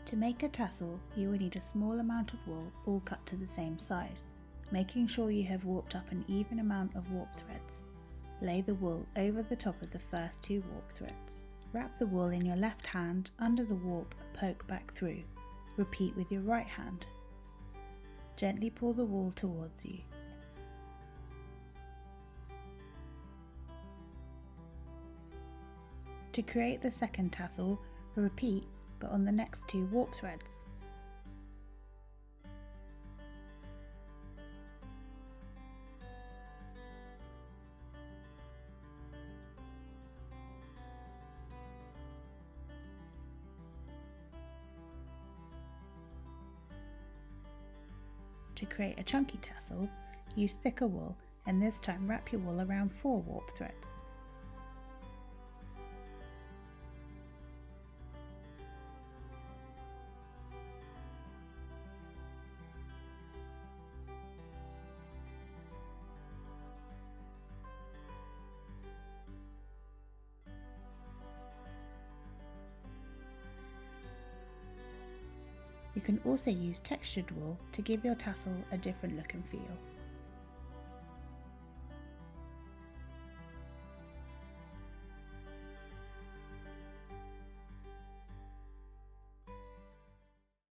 To make a tassel, you will need a small amount of wool all cut to the same size, making sure you have warped up an even amount of warp threads. Lay the wool over the top of the first 2 warp threads. Wrap the wool in your left hand under the warp and poke back through. Repeat with your right hand. Gently pull the wool towards you. To create the second tassel, repeat but on the next 2 warp threads. To create a chunky tassel, use thicker wool and this time wrap your wool around 4 warp threads. You can also use textured wool to give your tassel a different look and feel.